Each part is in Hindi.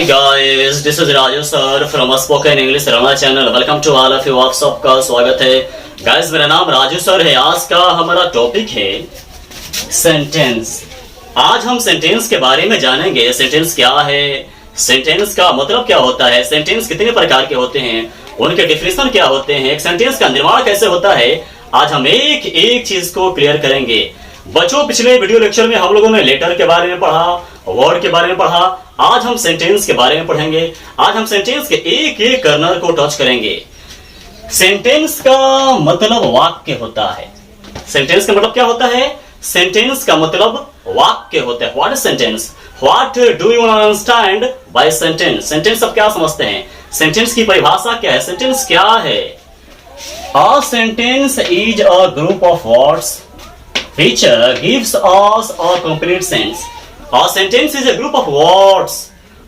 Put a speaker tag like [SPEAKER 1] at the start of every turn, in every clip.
[SPEAKER 1] Hi guys, this is Raju Sir from Spoken English Rana channel. Welcome to all of you. आप सबका स्वागत है guys. मेरा नाम राजू सर है. आज का हमारा टॉपिक है सेंटेंस. आज हम सेंटेंस के बारे में जानेंगे. सेंटेंस क्या है, सेंटेंस का मतलब क्या होता है, सेंटेंस कितने प्रकार के होते हैं, उनके डिफिनेशन क्या होते हैं, एक सेंटेंस का निर्माण कैसे होता है. आज हम एक एक चीज को क्लियर करेंगे. बच्चों, पिछले वीडियो लेक्चर में हम लोगों ने लेटर के बारे में पढ़ा, वर्ड के बारे में पढ़ा. आज हम सेंटेंस के बारे में पढ़ेंगे. आज हम सेंटेंस के एक एक कर्नर को टच करेंगे. सेंटेंस का मतलब वाक्य होता है. सेंटेंस का मतलब क्या होता है? सेंटेंस का मतलब वाक्य होता है. What is sentence? What do you understand by sentence? Sentence आप क्या समझते हैं? सेंटेंस की परिभाषा क्या है? सेंटेंस क्या है? A sentence is a group of words which gives us a complete sense. A sentence is a group of words.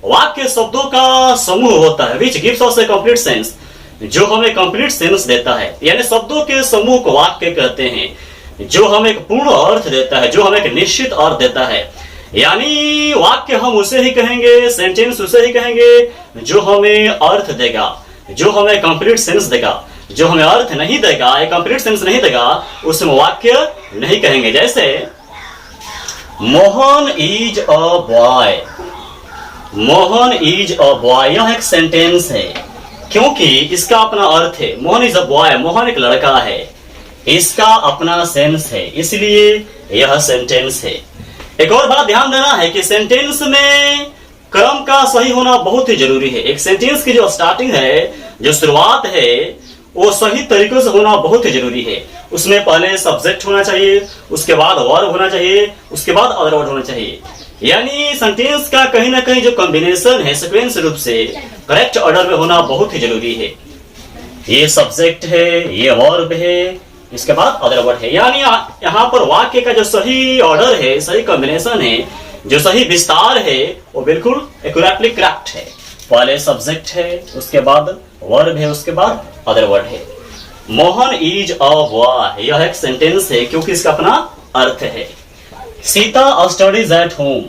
[SPEAKER 1] वाक्य शब्दों का समूह होता है. Which gives us a complete sense. जो हमें complete sense देता है. यानी शब्दों के समूह को वाक्य कहते हैं. जो हमें एक पूर्ण अर्थ देता है, जो हमें एक निश्चित अर्थ देता है. यानी वाक्य हम उसे ही कहेंगे, सेंटेंस उसे ही कहेंगे जो हमें अर्थ देगा, जो हमें कंप्लीट सेंस देगा. जो हमें अर्थ नहीं देगा, एक कंप्लीट सेंस नहीं देगा, उसमें वाक्य नहीं कहेंगे. जैसे Mohan is a boy. Mohan is a boy, यह एक सेंटेंस है क्योंकि इसका अपना अर्थ है. Mohan is a boy, Mohan एक लड़का है, इसका अपना सेंस है, इसलिए यह सेंटेंस है. एक और बात ध्यान देना है कि सेंटेंस में क्रम का सही होना बहुत ही जरूरी है. एक सेंटेंस की जो स्टार्टिंग है, जो शुरुआत है, वो सही तरीके से होना बहुत ही जरूरी है. उसमें पहले सब्जेक्ट होना चाहिए, उसके बाद वर्ब होना चाहिए, उसके बाद अदर वर्ड होना चाहिए. यानी सेंटेंस का कहीं ना कहीं जो कॉम्बिनेशन है, सीक्वेंस रूप से करेक्ट ऑर्डर में होना बहुत ही जरूरी है. ये सब्जेक्ट है, ये वर्ब है, इसके बाद अदर वर्ड है. यानी यहाँ पर वाक्य का जो सही ऑर्डर है, सही कॉम्बिनेशन है, जो सही विस्तार है, वो बिल्कुल एक्यूरेटली करेक्ट है. पहले सब्जेक्ट है, उसके बाद वर्ब है, उसके बाद अदर वर्ड है. मोहन इज अ बॉय, यह एक सेंटेंस है क्योंकि इसका अपना अर्थ है. Sita studies at home.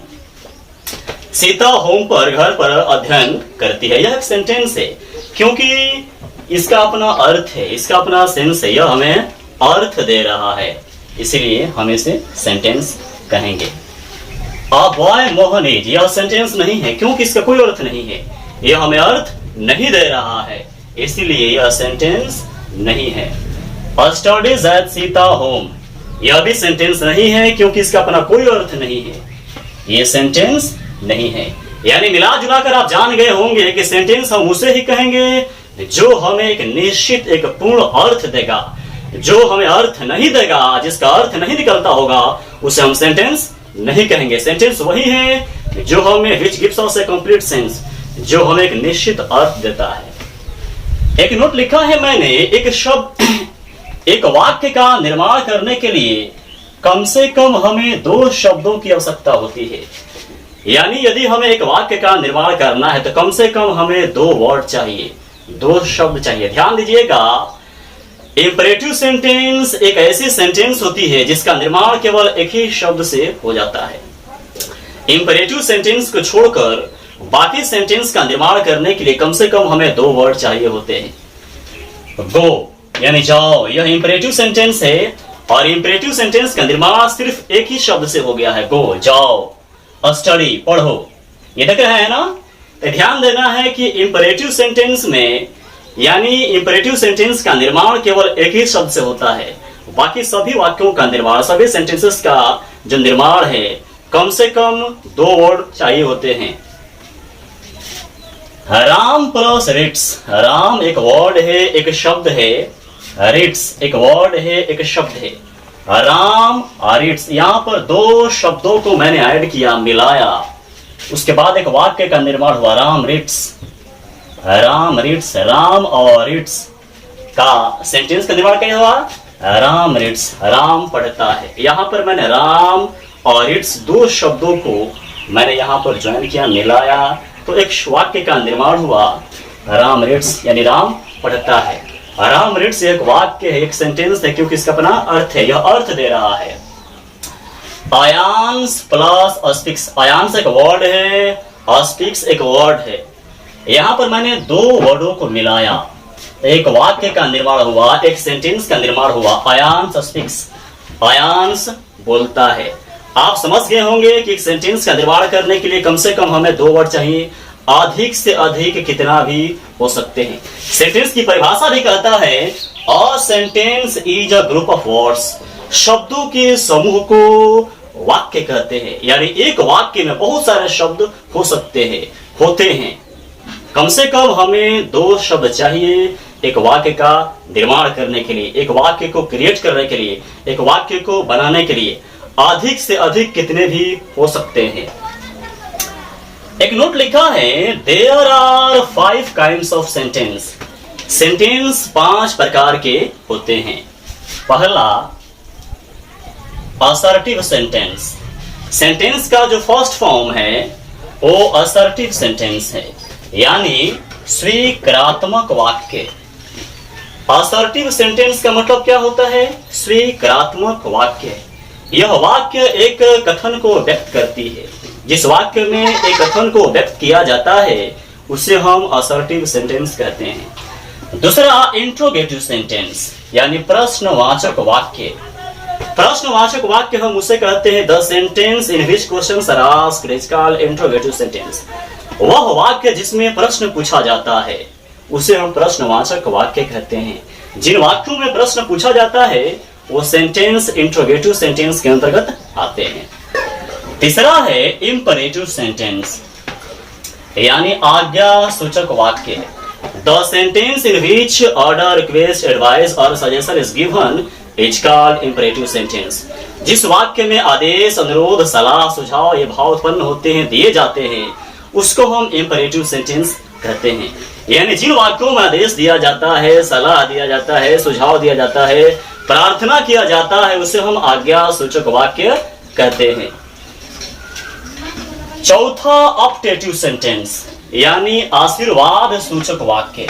[SPEAKER 1] Sita home पर, घर पर अध्ययन करती है, यह एक सेंटेंस है क्योंकि इसका अपना अर्थ है, इसका अपना सेंस है, यह हमें अर्थ दे रहा है, इसलिए हम इसे सेंटेंस कहेंगे. अ बॉय मोहन इज, यह सेंटेंस नहीं है क्योंकि इसका कोई अर्थ नहीं है, यह हमें अर्थ नहीं दे रहा है, इसलिए यह सेंटेंस नहीं है. स्टडीज एट सीता होम, यह भी सेंटेंस नहीं है क्योंकि इसका अपना कोई अर्थ नहीं है, यह सेंटेंस नहीं है. यानी मिला जुला कर आप जान गए होंगे कि सेंटेंस हम उसे ही कहेंगे जो हमें एक निश्चित, एक पूर्ण अर्थ देगा. जो हमें अर्थ नहीं देगा, जिसका अर्थ नहीं निकलता होगा, उसे हम सेंटेंस नहीं कहेंगे. सेंटेंस वही है जो हमें which gives us a complete sense, जो हमें एक निश्चित अर्थ देता है. एक नोट लिखा है मैंने, एक शब्द, एक वाक्य का निर्माण करने के लिए कम से कम हमें 2 शब्दों की आवश्यकता होती है. यानी यदि हमें एक वाक्य का निर्माण करना है तो कम से कम हमें 2 वर्ड चाहिए, 2 शब्द चाहिए. ध्यान दीजिएगा, इंपरेटिव सेंटेंस एक ऐसी सेंटेंस होती है जिसका निर्माण केवल एक ही शब्द से हो जाता है. इंपरेटिव सेंटेंस को छोड़कर बाकी सेंटेंस का निर्माण करने के लिए कम से कम हमें 2 वर्ड चाहिए होते हैं. गो यानी जाओ, यह इंपरेटिव सेंटेंस है और इंपरेटिव सेंटेंस का निर्माण सिर्फ एक ही शब्द से हो गया है, गो, जाओ. स्टडी, पढ़ो. ये देख रहे हैं ना? तो ध्यान देना है कि इंपरेटिव सेंटेंस में, यानी इंपरेटिव सेंटेंस का निर्माण केवल एक ही शब्द से होता है. बाकी सभी वाक्यों का निर्माण, सभी सेंटेंसेस का जो निर्माण है, कम से कम 2 वर्ड चाहिए होते हैं. राम प्लस रिट्स, राम एक वर्ड है, एक शब्द है. रिट्स एक वर्ड है, एक शब्द है. राम और रिट्स, यहां पर 2 शब्दों को मैंने ऐड किया, मिलाया, उसके बाद एक वाक्य का निर्माण हुआ, राम रिट्स. राम रिट्स, राम और रिट्स का सेंटेंस का निर्माण क्या हुआ? राम रिट्स, राम पढ़ता है. यहां पर मैंने राम और रिट्स 2 शब्दों को मैंने यहां पर ज्वाइन किया, मिलाया, तो एक वाक्य का निर्माण हुआ, राम रिट्स, यानी राम पढ़ता है. राम रिट्स एक वाक्य है, एक सेंटेंस है क्योंकि इसका अपना अर्थ है, यह अर्थ दे रहा है. आयांस प्लस स्पिक्स, आयांस एक वर्ड है स्पीक्स एक वर्ड है, यहाँ पर मैंने दो वर्डों को मिलाया, एक वाक्य का निर्माण हुआ, एक सेंटेंस का निर्माण हुआ। आयांश स्पीक्स, आयांश बोलता है। आप समझ गए होंगे कि एक सेंटेंस का निर्माण करने के लिए कम से कम हमें दो वर्ड चाहिए, अधिक से अधिक कितना भी हो सकते हैं। सेंटेंस की परिभाषा भी कहता है a sentence is a group of words, शब्दों के समूह को वाक्य कहते हैं। यानी एक वाक्य में बहुत सारे शब्द हो सकते हैं, होते हैं। कम से कम हमें दो शब्द चाहिए एक वाक्य का निर्माण करने के लिए, एक वाक्य को क्रिएट करने के लिए, एक वाक्य को बनाने के लिए। अधिक से अधिक कितने भी हो सकते हैं। एक नोट लिखा है there are 5 kinds of sentence, sentence 5 प्रकार के होते हैं। पहला असर्टिव सेंटेंस, सेंटेंस का जो फर्स्ट फॉर्म है वो असर्टिव सेंटेंस है, यानी स्वीकारात्मक वाक्य। असर्टिव सेंटेंस का मतलब क्या होता है? स्वीकारात्मक वाक्य। यह वाक्य एक कथन को व्यक्त करती है। जिस वाक्य में एक कथन को व्यक्त किया जाता है उसे हम असर्टिव सेंटेंस कहते हैं। दूसरा इंट्रोगेटिव सेंटेंस, यानी प्रश्नवाचक वाक्य। प्रश्नवाचक वाक्य हम उसे कहते हैं the sentence in which questions are asked is called interrogative sentence. वह वाक्य जिसमें प्रश्न पूछा जाता है उसे हम प्रश्नवाचक वाक्य कहते हैं। जिन वाक्यों में प्रश्न पूछा जाता है वो सेंटेंस इंट्रोगेटिव सेंटेंस के अंतर्गत आते हैं। तीसरा है इंपरेटिव सेंटेंस, यानी आज्ञा सूचक वाक्य। The sentence in which order, request, advice और suggestion is given is called imperative sentence. जिस वाक्य में आदेश, अनुरोध, सलाह, सुझाव ये भाव उत्पन्न होते हैं, दिए जाते हैं, उसको हम इंपरेटिव सेंटेंस कहते हैं। यानी जिन वाक्यों में आदेश दिया जाता है, सलाह दिया जाता है, सुझाव दिया जाता है, प्रार्थना किया जाता है, उसे हम आज्ञा सूचक वाक्य कहते हैं। चौथा ऑप्टेटिव सेंटेंस, यानी आशीर्वाद सूचक वाक्य।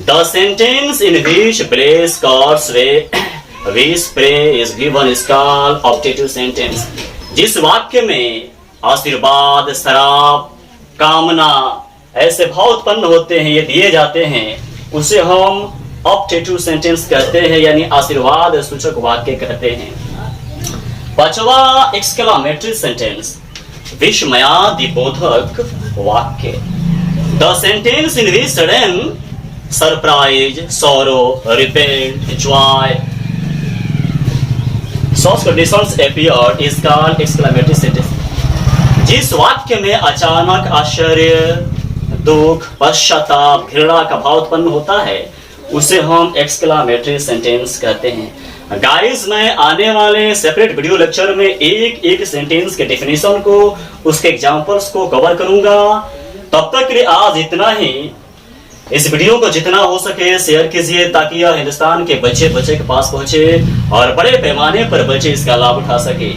[SPEAKER 1] The sentence in which bless gods we wish pray is given is called optative sentence. जिस वाक्य में आशीर्वाद, श्राप, कामना ऐसे भाव उत्पन्न होते हैं, ये दिए जाते हैं, उसे हम ऑप्टेटिव सेंटेंस कहते हैं, यानी आशीर्वाद सूचक वाक्य कहते हैं। पांचवा एक्सक्लेमेटरी सेंटेंस, विस्मयादिबोधक वाक्य। The sentence in which sudden, surprise, sorrow, repent, Joy such conditions appear is called exclamatory sentence। जिस वाक्य में अचानक आश्चर्य, दुख, पश्चाताप, घृणा का भाव उत्पन्न होता है उसे हम एक्सक्लेमेटरी सेंटेंस कहते हैं। गाइस, मैं आने वाले सेपरेट वीडियो लेक्चर में एक एक सेंटेंस के डेफिनेशन को, उसके एग्जांपल्स को कवर करूंगा। तब तक के लिए आज इतना ही। इस वीडियो को जितना हो सके शेयर कीजिए ताकि यह हिंदुस्तान के बच्चे के पास पहुंचे और बड़े पैमाने पर बच्चे इसका लाभ उठा सके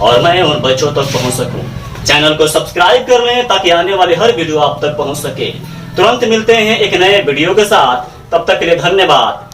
[SPEAKER 1] और मैं उन बच्चों तक पहुंच सकूं। चैनल को सब्सक्राइब कर लें ताकि आने वाले हर वीडियो आप तक पहुंच सके। तुरंत मिलते हैं एक नए वीडियो के साथ, तब तक के लिए धन्यवाद।